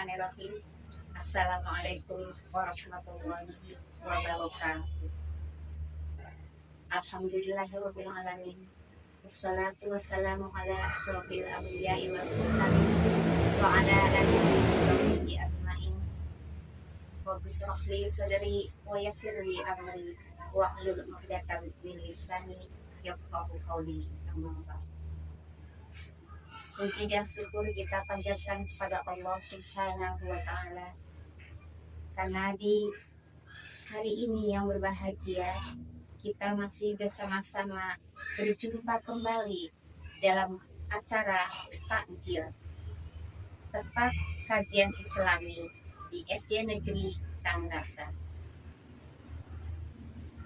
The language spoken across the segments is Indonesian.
Bismillahirrahmanirrahim. Assalamualaikum warahmatullahi wabarakatuh. Alhamdulillahirabbil alamin. Wassalatu wassalamu ala asrofil anbiya'i wal mursalin wa ala alihi washabihi ajmain. Rabbi shrah li sadri wa yassir li amri wa hlul 'uqdatam min lisani yafqahu qawli. Amma ba'd. Puji dan syukur kita panjatkan kepada Allah Subhanahu wa Ta'ala, karena di hari ini yang berbahagia kita masih bersama-sama berjumpa kembali dalam acara takjil tepat kajian Islami di SD Negeri Kang Rasa.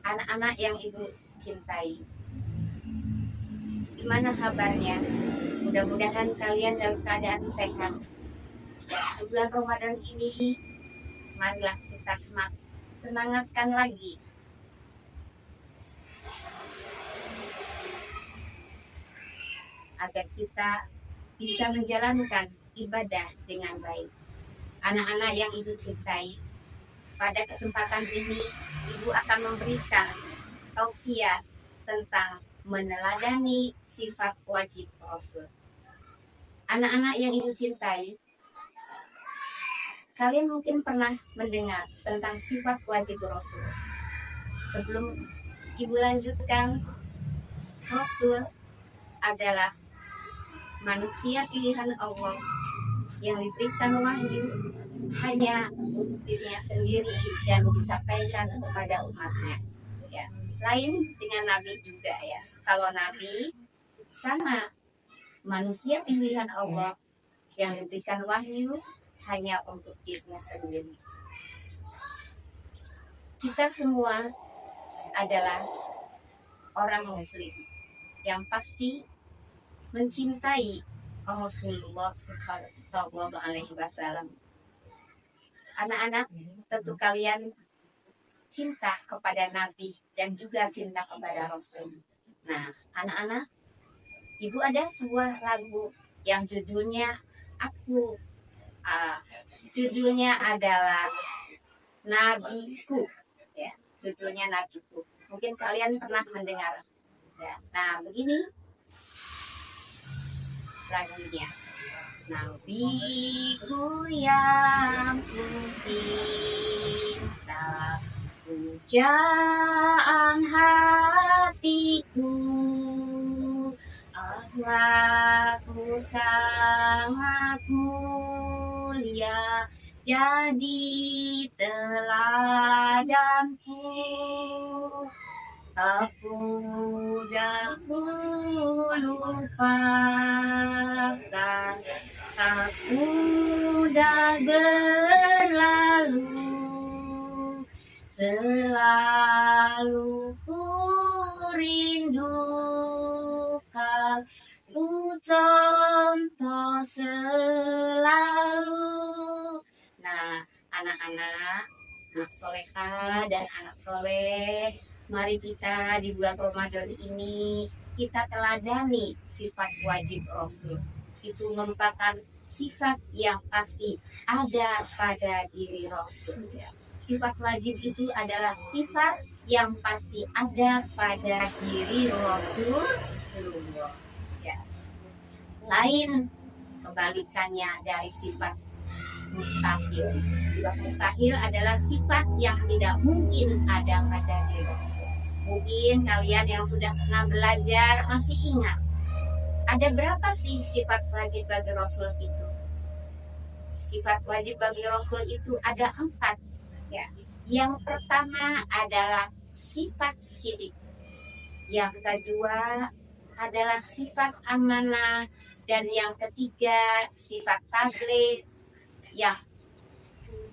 Anak-anak yang ibu cintai, gimana kabarnya? Mudah-mudahan kalian dalam keadaan sehat. Di bulan Ramadan ini, marilah kita semangatkan lagi agar kita bisa menjalankan ibadah dengan baik. Anak-anak yang ibu cintai, pada kesempatan ini ibu akan memberikan tausiah tentang meneladani sifat wajib Rasul. Anak-anak yang ibu cintai, kalian mungkin pernah mendengar tentang sifat wajib Rasul. Sebelum ibu lanjutkan, Rasul adalah manusia pilihan Allah yang diberikan wahyu hanya untuk dirinya sendiri dan disampaikan kepada umatnya. Ya, lain dengan Nabi juga ya. Kalau Nabi sama manusia pilihan Allah yang diberikan wahyu hanya untuk dirinya sendiri. Kita semua adalah orang muslim yang pasti mencintai Rasulullah Sallallahu Alaihi Wasallam. Anak-anak, tentu kalian cinta kepada Nabi dan juga cinta kepada Rasul. Nah, anak-anak, ibu ada sebuah lagu yang judulnya judulnya adalah Nabiku, ya, judulnya Nabiku. Mungkin kalian pernah mendengar. Ya. Nah, begini lagunya. Nabiku yang kucinta, pujaan hatiku, akhlakmu sangat mulia, jadi teladanku. Tak mudah ku lupakan, tak mudah berlalu, selalu ku rindukan, ku contoh selalu. Nah, anak-anak, anak solehah dan anak soleh, mari kita di bulan Ramadan ini kita teladani sifat wajib Rasul. Itu merupakan sifat yang pasti ada pada diri Rasul. Sifat wajib itu adalah sifat yang pasti ada pada diri Rasulullah. Ya. Lain kebalikannya dari sifat mustahil. Sifat mustahil adalah sifat yang tidak mungkin ada pada diri Rasul. Mungkin kalian yang sudah pernah belajar masih ingat, ada berapa sih sifat wajib bagi Rasul itu? Sifat wajib bagi Rasul itu ada 4. Ya. Yang pertama adalah sifat sidik. Yang kedua adalah sifat amanah. Dan yang ketiga sifat tabligh. Yang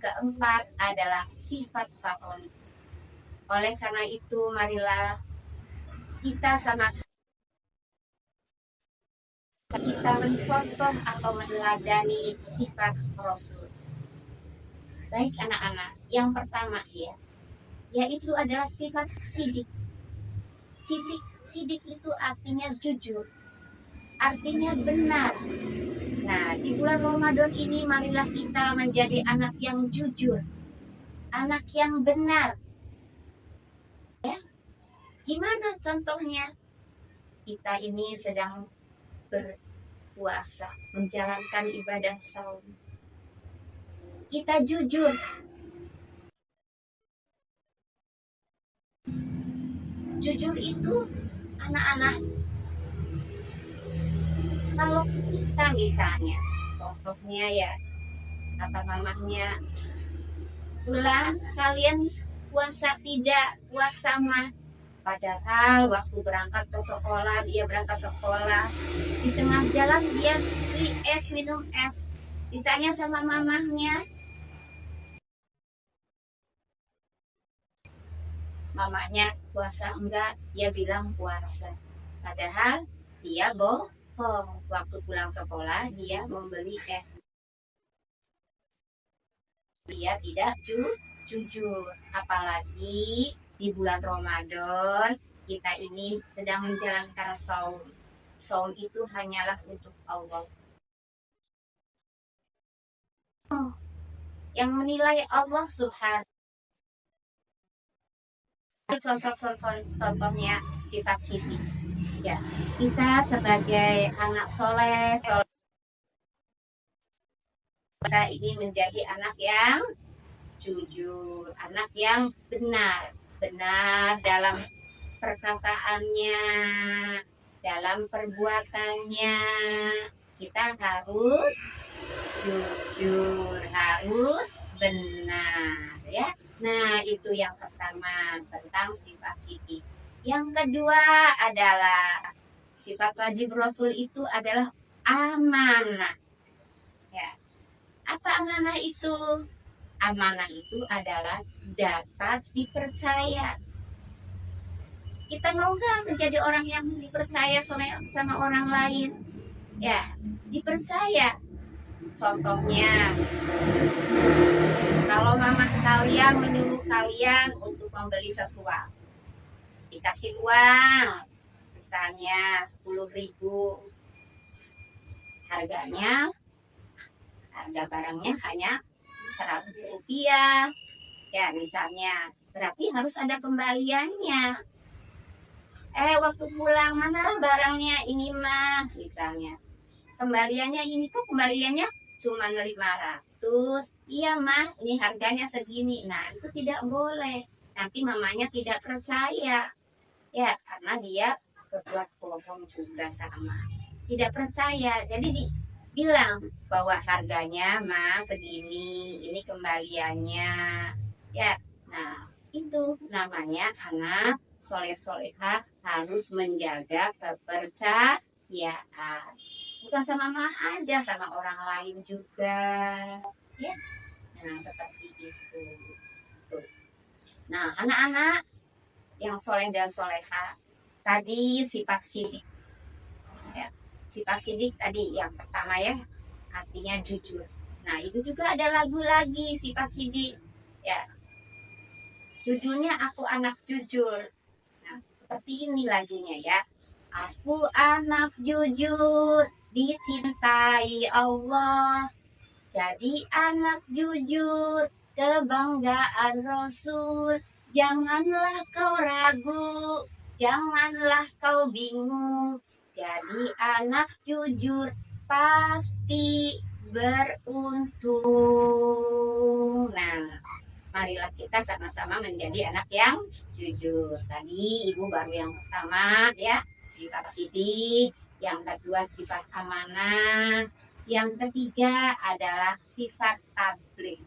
keempat adalah sifat fa'ul. Oleh karena itu, marilah kita kita mencontoh atau meneladani sifat Rasul. Baik anak-anak, yang pertama ya, yaitu adalah sifat sidik. Sidik itu artinya jujur, artinya benar, Nah, di bulan Ramadan ini marilah kita menjadi anak yang jujur, anak yang benar. Ya, gimana contohnya? Kita ini sedang berpuasa, menjalankan ibadah saum. Kita jujur. Jujur itu anak-anak, kalau kita misalnya, contohnya ya, kata mamahnya, pulang kalian puasa tidak, puasa mah. Padahal waktu berangkat ke sekolah, dia berangkat sekolah, di tengah jalan dia beli es, minum es. Ditanya sama mamahnya, mamahnya puasa enggak, dia bilang puasa. Padahal dia bohong. Waktu pulang sekolah dia membeli es. Dia tidak jujur. Apalagi di bulan Ramadan kita ini sedang menjalankan saum. Saum itu hanyalah untuk Allah. Yang menilai Allah Subhanahu. Contohnya sifat sidik. Ya, kita sebagai anak soleh, kita ini menjadi anak yang jujur, anak yang benar dalam perkataannya, dalam perbuatannya. Kita harus jujur, harus benar, ya. Nah, itu yang pertama tentang sifat sidik. Yang kedua adalah sifat wajib Rasul itu adalah amanah. Ya. Apa amanah itu? Amanah itu adalah dapat dipercaya. Kita mau nggak menjadi orang yang dipercaya sama orang lain? Ya, dipercaya. Contohnya, kalau mama kalian menyuruh kalian untuk membeli sesuatu, dikasih uang, misalnya 10.000, harga barangnya hanya 100 rupiah, ya misalnya, berarti harus ada kembaliannya. Waktu pulang, mana barangnya ini mah, misalnya, kembaliannya ini kok kembaliannya cuma 500. Iya mah, ini harganya segini. Nah, itu tidak boleh. Nanti mamanya tidak percaya. Ya, karena dia berbuat bohong juga sama. Tidak percaya. Jadi bilang bahwa harganya mah segini, ini kembaliannya. Ya, nah itu namanya anak soleh-solehah harus menjaga kepercayaan. Bukan sama mama aja, sama orang lain juga, ya. Nah, seperti itu. Tuh. Nah, anak-anak yang soleh dan soleha, tadi sifat sidik. Ya, sifat sidik tadi yang pertama ya, artinya jujur. Nah, itu juga ada lagu lagi sifat sidik. Ya, judulnya Aku Anak Jujur. Nah, seperti ini lagunya ya. Aku anak jujur, dicintai Allah, jadi anak jujur, kebanggaan Rasul. Janganlah kau ragu, janganlah kau bingung, jadi anak jujur pasti beruntung. Nah, marilah kita sama-sama menjadi anak yang jujur. Tadi ibu baru yang pertama ya, sifat sidik. Yang kedua sifat amanah. Yang ketiga adalah sifat tabligh.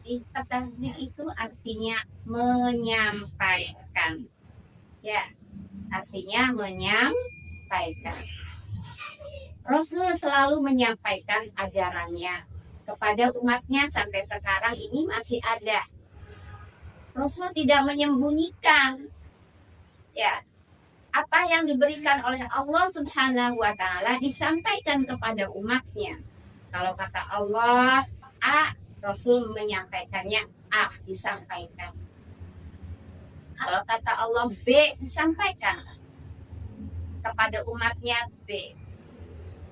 Sifat tabligh itu artinya menyampaikan. Ya, artinya menyampaikan. Rasul selalu menyampaikan ajarannya kepada umatnya sampai sekarang ini masih ada. Rasul tidak menyembunyikan. Ya, apa yang diberikan oleh Allah Subhanahu wa Ta'ala disampaikan kepada umatnya. Kalau kata Allah A, Rasul menyampaikannya A, disampaikan. Kalau kata Allah B, disampaikan kepada umatnya B.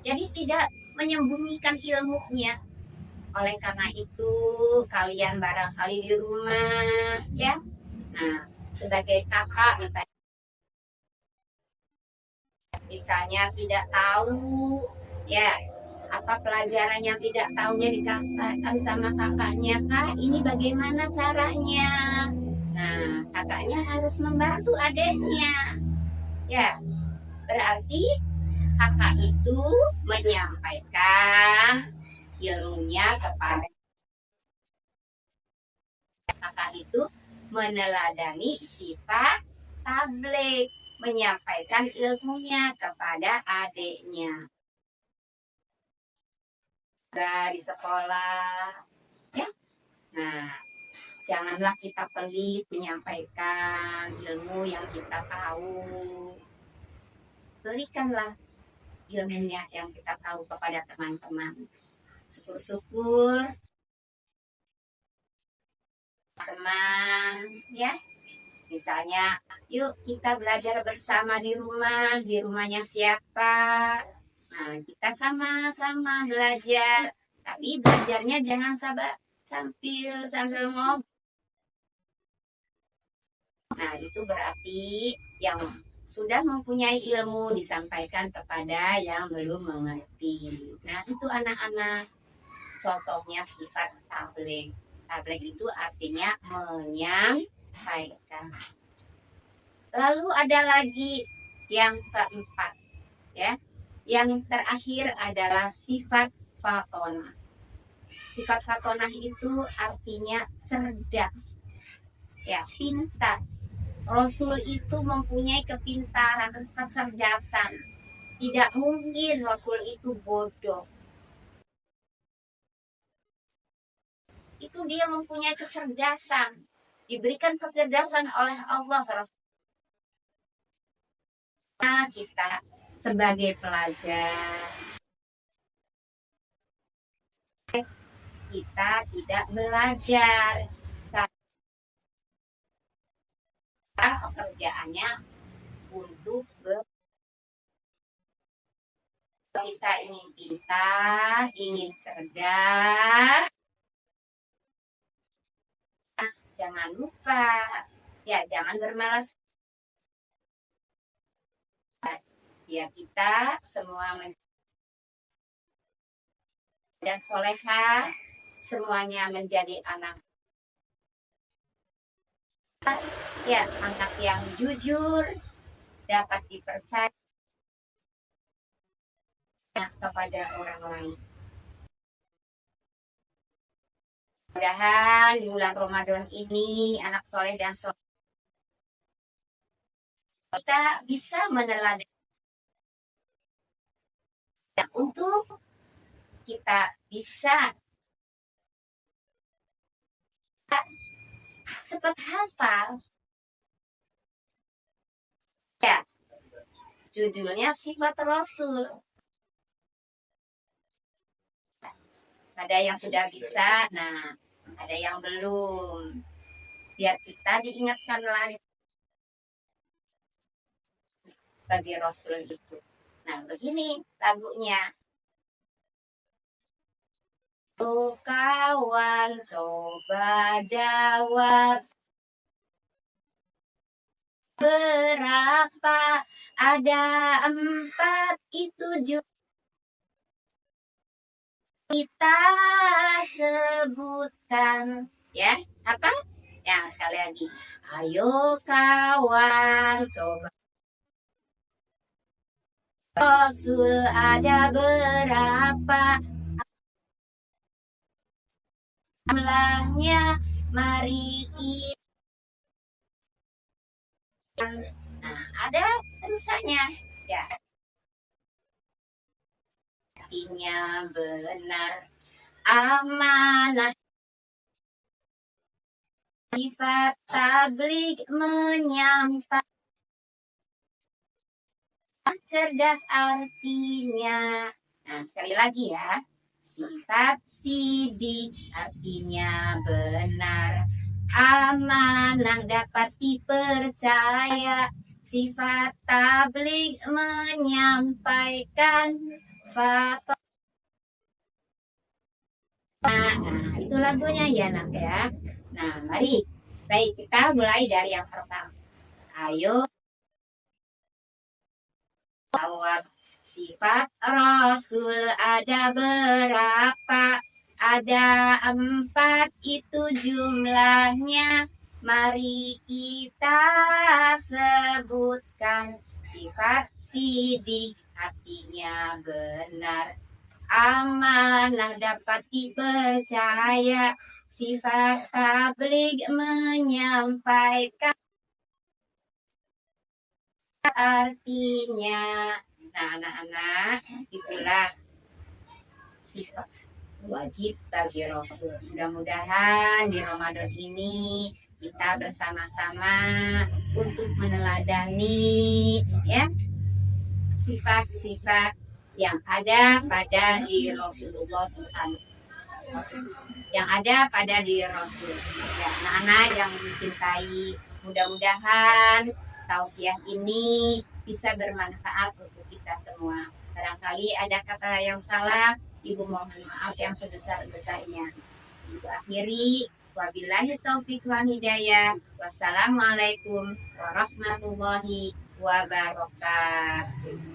Jadi tidak menyembunyikan ilmunya. Oleh karena itu, kalian barangkali di rumah, ya. Nah, sebagai kakak, misalnya tidak tahu, ya, apa pelajaran yang tidak tahunya dikatakan sama kakaknya, Kak, ini bagaimana caranya? Nah, kakaknya harus membantu adiknya. Ya, berarti kakak itu menyampaikan ilmunya kepada kakak itu meneladani sifat tabligh, menyampaikan ilmunya kepada adiknya. Di sekolah, ya. Nah, janganlah kita pelit menyampaikan ilmu yang kita tahu. Berikanlah ilmunya yang kita tahu kepada teman-teman. Syukur-syukur teman, ya. Misalnya, yuk kita belajar bersama di rumahnya siapa. Nah, kita sama-sama belajar, tapi belajarnya jangan sambil ngobrol. Nah, itu berarti yang sudah mempunyai ilmu disampaikan kepada yang belum mengerti. Nah, itu anak-anak. Contohnya sifat tabligh. Tabligh itu artinya menyampaikan. Lalu ada lagi yang keempat, ya. Yang terakhir adalah sifat fatonah. Sifat fatonah itu artinya cerdas, ya, pintar. Rasul itu mempunyai kepintaran, kecerdasan. Tidak mungkin Rasul itu bodoh. Itu dia mempunyai kecerdasan. Diberikan kecerdasan oleh Allah. Nah, kita sebagai pelajar, kita tidak belajar. Pekerjaannya untuk kita ingin pintar, ingin cerdas. Jangan lupa, ya, jangan bermalas. Ya, kita semua dan soleha, semuanya menjadi anak, ya, anak yang jujur, dapat dipercaya kepada orang lain. Mudah-mudahan di bulan Ramadan ini anak soleh dan soleh kita bisa meneladani untuk kita bisa cepat hafal. Ya, judulnya sifat Rasul. Ada yang sudah bisa, nah ada yang belum. Biar kita diingatkan lagi bagi Rasul itu. Nah, begini lagunya. Oh kawan, coba jawab. Berapa? Ada 4, itu juga kita sebutkan, ya. Apa? Ya, sekali lagi. Ayo kawan, coba. Rasul ada berapa? Jumlahnya, mari kita. Nah, ada tulisannya, ya. Artinya benar, amanah. Sifat tabligh menyampaikan. Cerdas artinya. Nah, sekali lagi ya. Sifat sidik artinya benar, amanah, dapat dipercaya. Sifat tabligh menyampaikan fatwa. Nah, itu lagunya ya nak ya. Nah, mari. Baik, kita mulai dari yang pertama. Ayo, jawab. Sifat Rasul ada berapa? Ada 4 itu jumlahnya. Mari kita sebutkan. Sifat sidik artinya benar. Amanah dapat dipercaya. Sifat tabligh menyampaikan artinya. Nah, anak-anak, itulah sifat wajib bagi Rasul. Mudah-mudahan di Ramadan ini kita bersama-sama untuk meneladani ya sifat-sifat yang ada pada diri Rasulullah SAW, yang ada pada diri Rasul. Ya, anak-anak yang mencintai, mudah-mudahan tausiah ini bisa bermanfaat untuk kita semua. Barangkali ada kata yang salah, Ibu mohon maaf yang sebesar-besarnya. Ibu akhiri, wabillahi taufiq wal hidayah. Wassalamualaikum warahmatullahi wabarakatuh.